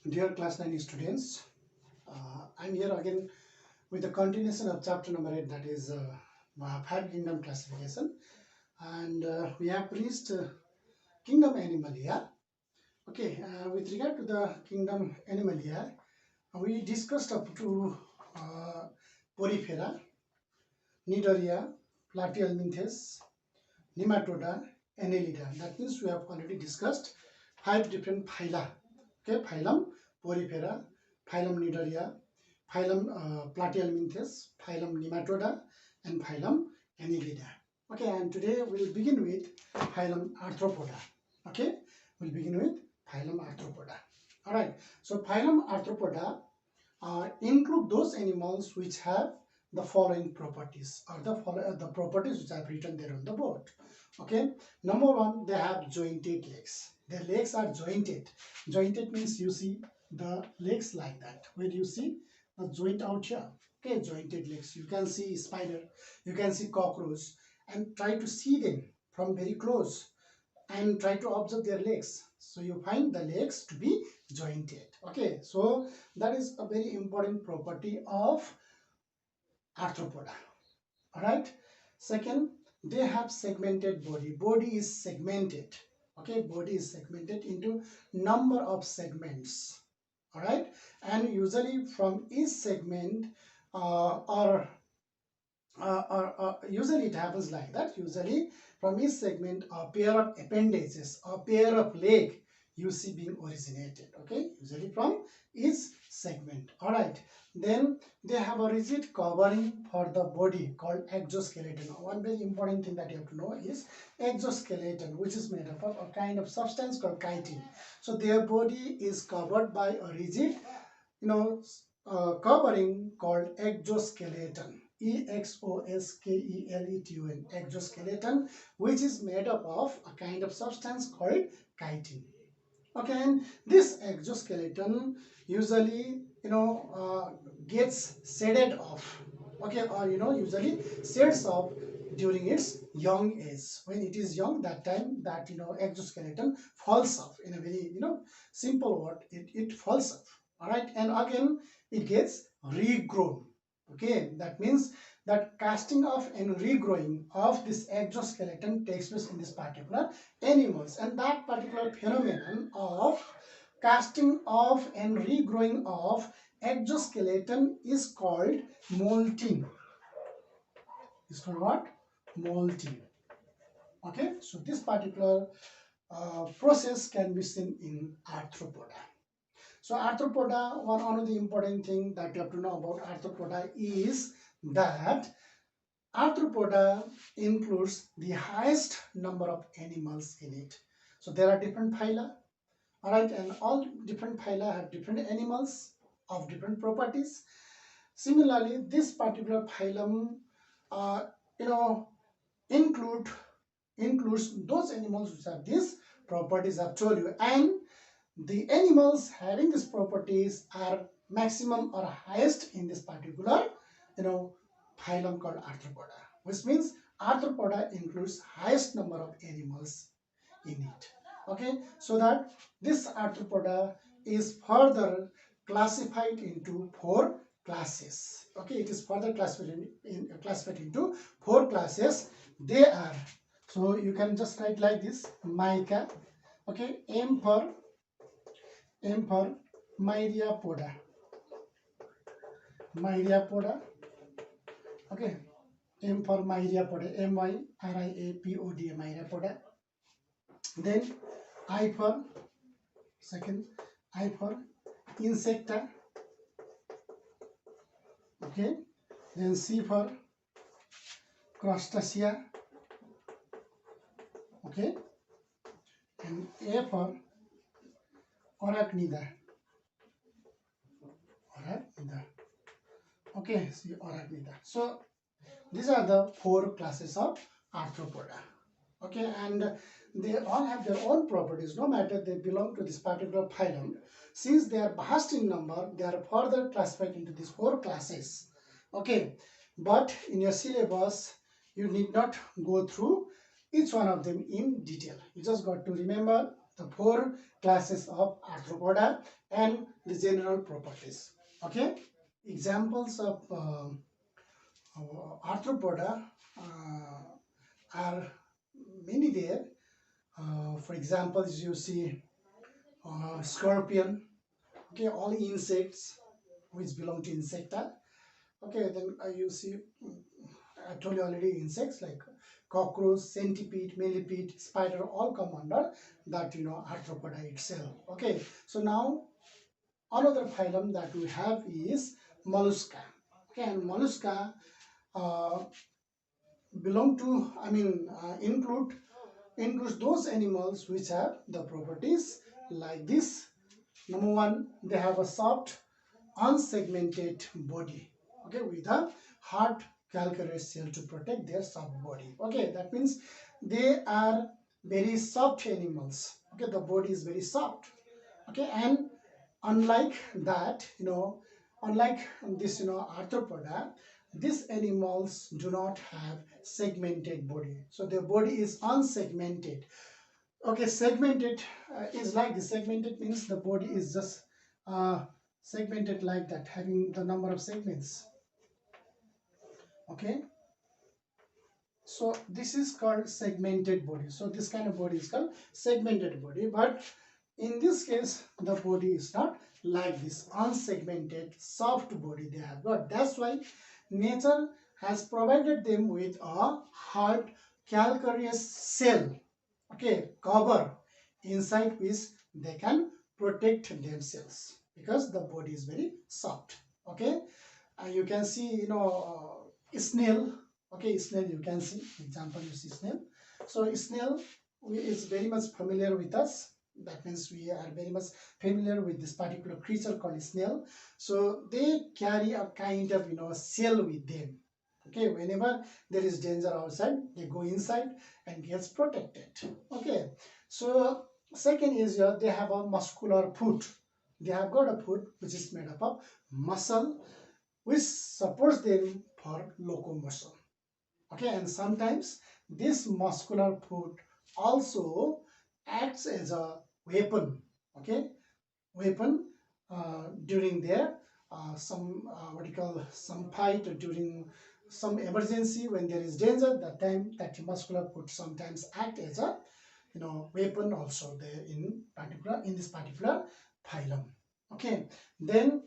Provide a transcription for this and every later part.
Dear class 9 students, I'm here again with the continuation of chapter number 8, that is five kingdom classification, and we have reached kingdom animalia. Okay, with regard to the kingdom animalia, we discussed up to uh, Porifera, Nidoria, Platyhelminthes, Nematoda, Annelida. That means we have already discussed five different phyla. Okay, phylum Porifera, phylum Nidoria, phylum Platyhelminthes, phylum Nematoda, and phylum Annelida. Okay, and today we'll begin with phylum Arthropoda. Okay, we'll begin with phylum Arthropoda. All right, so phylum Arthropoda include those animals which have the following properties, or the properties which I have written there on the board. Okay, number one, they have jointed legs. Their legs are jointed. Jointed means you see the legs like that, where you see a joint out here. Okay, jointed legs. You can see spider, you can see cockroach, and try to see them from very close and try to observe their legs. So you find the legs to be jointed. Okay, so that is a very important property of arthropoda. All right. Second, they have segmented body. Body is segmented. Okay, body is segmented into number of segments. All right, and usually from each segment usually it happens like that. Usually from each segment a pair of appendages, a pair of leg you see being originated. Okay, usually from each segment. All right, then they have a rigid covering for the body called exoskeleton. One very important thing that you have to know is exoskeleton, which is made up of a kind of substance called chitin. So their body is covered by a rigid, covering called exoskeleton. Exoskeleton, exoskeleton, which is made up of a kind of substance called chitin. Okay, and this exoskeleton usually gets shaded off. Okay, or usually shades off during its young age. When it is young, that time that exoskeleton falls off. In a very simple word, it falls off. All right, and again it gets regrown. Okay, that means that casting off and regrowing of this exoskeleton takes place in this particular animals, and that particular phenomenon of casting off and regrowing of exoskeleton is called molting. Is called what? Molting. Okay, so this particular process can be seen in arthropoda. So arthropoda, one of the important thing that you have to know about arthropoda is that arthropoda includes the highest number of animals in it. So there are different phyla, all right, and all different phyla have different animals of different properties. Similarly, this particular phylum, you know, includes those animals which have these properties I've told you, and the animals having these properties are maximum or highest in this particular phylum called arthropoda, which means arthropoda includes highest number of animals in it. Okay, so that this arthropoda is further classified into four classes. Okay, it is further classified into four classes. They are, so you can just write like this: mica. Okay, M for myriapoda. Myriapoda. Okay, M for myriapoda. myriapoda. Myriapoda. Then I for insecta. Okay. Then C for crustacea. Okay. And A for arachnida. Okay, see, arachnida. So these are the four classes of arthropoda. Okay, and they all have their own properties. No matter they belong to this particular phylum, since they are vast in number, they are further classified into these four classes. Okay, but in your syllabus, you need not go through each one of them in detail. You just got to remember the four classes of arthropoda and the general properties. Okay, examples of arthropoda are many there. For example, as you see scorpion, okay, all insects which belong to insecta. Okay, then you see, I told you already, insects like cockroach, centipede, millipede, spider, all come under that, arthropoda itself. Okay, so now another phylum that we have is mollusca. Okay, and mollusca uh, belong to, includes those animals which have the properties like this. Number one, they have a soft, unsegmented body, okay, with a hard calcareous shell to protect their soft body. Okay, that means they are very soft animals. Okay, the body is very soft. Okay, and unlike that, unlike this, arthropoda, these animals do not have segmented body, so their body is unsegmented. Okay, segmented is like this. Segmented means the body is just segmented like that, having the number of segments. Okay, so this is called segmented body. So this kind of body is called segmented body, but in this case the body is not like this unsegmented soft body they have got. That's why nature has provided them with a hard calcareous shell, okay, cover, inside which they can protect themselves because the body is very soft. Okay, you can see, snail. Okay, snail, you can see example, you see snail. So snail is very much familiar with us. That means we are very much familiar with this particular creature called snail. So they carry a kind of, shell with them. Okay, whenever there is danger outside, they go inside and gets protected. Okay, so second is here, they have a muscular foot. They have got a foot which is made up of muscle, which supports them for locomotion. Okay, and sometimes this muscular foot also acts as a weapon. Okay, weapon during their some what you call some fight, or during some emergency when there is danger. That time that muscular foot sometimes act as a, weapon also there in this particular phylum. Okay, then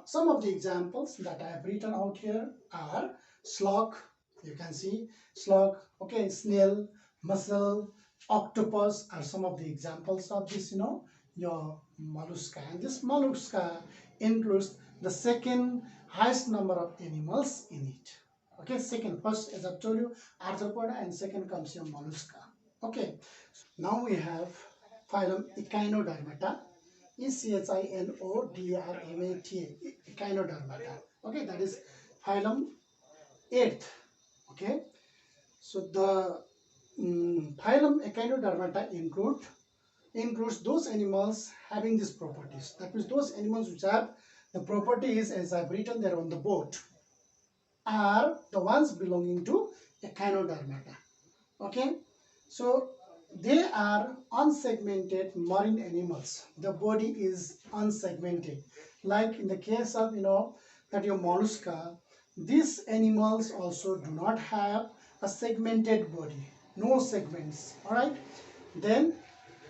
some of the examples that I have written out here are slug. You can see slug. Okay, snail, mussel, octopus are some of the examples of this, your mollusca. And this mollusca includes the second highest number of animals in it. Okay, second, first as I've told you arthropoda, and second comes your mollusca. Okay, now we have phylum Echinodermata. Echinodermata. Echinodermata. Okay, that is phylum 8th. Okay, so the phylum Echinodermata includes those animals having these properties. That means those animals which have the properties as I've written there on the board are the ones belonging to Echinodermata. Okay, so they are unsegmented marine animals. The body is unsegmented. Like in the case of, that your mollusca, these animals also do not have a segmented body, no segments. All right, then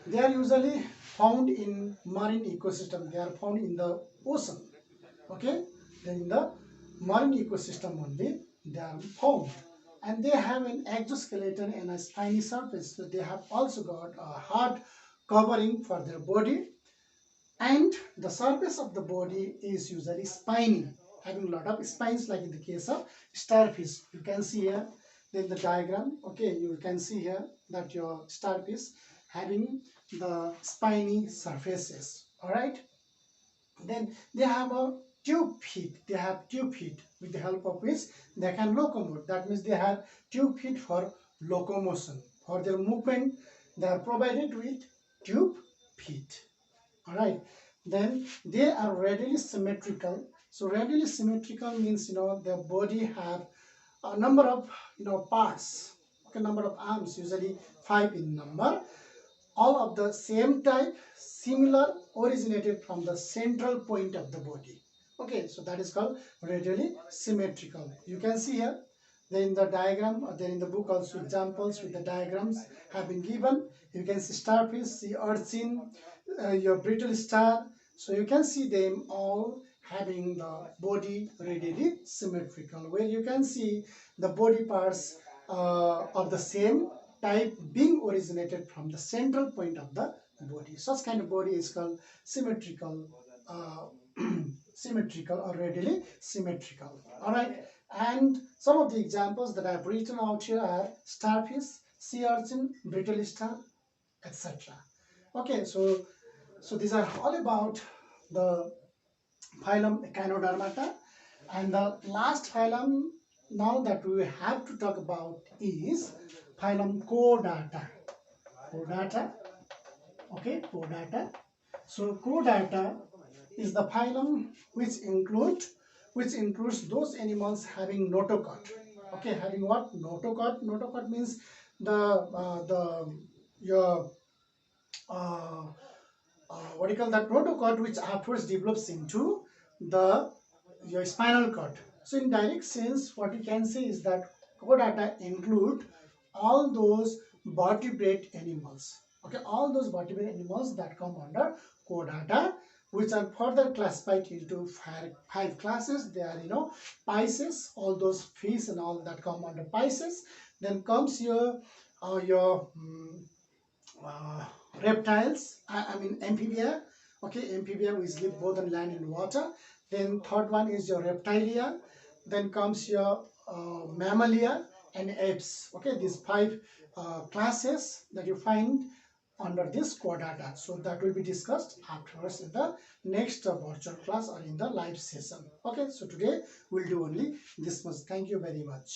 they are usually found in marine ecosystem. They are found in the ocean. Okay, then in the marine ecosystem only they are found, and they have an exoskeleton and a spiny surface. So they have also got a hard covering for their body, and the surface of the body is usually spiny, having a lot of spines, like in the case of starfish. You can see here in the diagram. Okay, you can see here that your starfish having the spiny surfaces. All right, then they have a tube feet. They have tube feet with the help of which they can locomote. That means they have tube feet for locomotion. For their movement, they are provided with tube feet. Alright, then they are readily symmetrical. So readily symmetrical means, their body have a number of, parts. Okay, number of arms, usually 5 in number. all of the same type, similar, originated from the central point of the body. Okay, so that is called radially symmetrical. You can see here, there in the diagram, or there in the book also examples with the diagrams have been given. You can see starfish, sea urchin, your brittle star. So you can see them all having the body radially symmetrical, where you can see the body parts of the same type being originated from the central point of the body. Such kind of body is called symmetrical, symmetrical or radially symmetrical. All right. And some of the examples that I have written out here are starfish, sea urchin, brittle star, etc. Okay, so these are all about the phylum Echinodermata, and the last phylum now that we have to talk about is phylum Chordata. Chordata, okay, Chordata. So Chordata is the phylum which includes those animals having notochord. Okay, having what? Notochord. Notochord means the your what do you call that, notochord, which afterwards develops into the your spinal cord. So in direct sense, what you can say is that chordata include all those vertebrate animals. Okay, all those vertebrate animals that come under chordata, which are further classified into five classes. They are, Pisces, all those fish and all that come under Pisces. Then comes your uh, reptiles, I mean amphibia. Okay, amphibia which live both on land and water. Then third one is your reptilia. Then comes your mammalia and apes. Okay, these five classes that you find under this chordata. So that will be discussed afterwards in the next virtual class or in the live session. Okay, so today we'll do only this much. Thank you very much.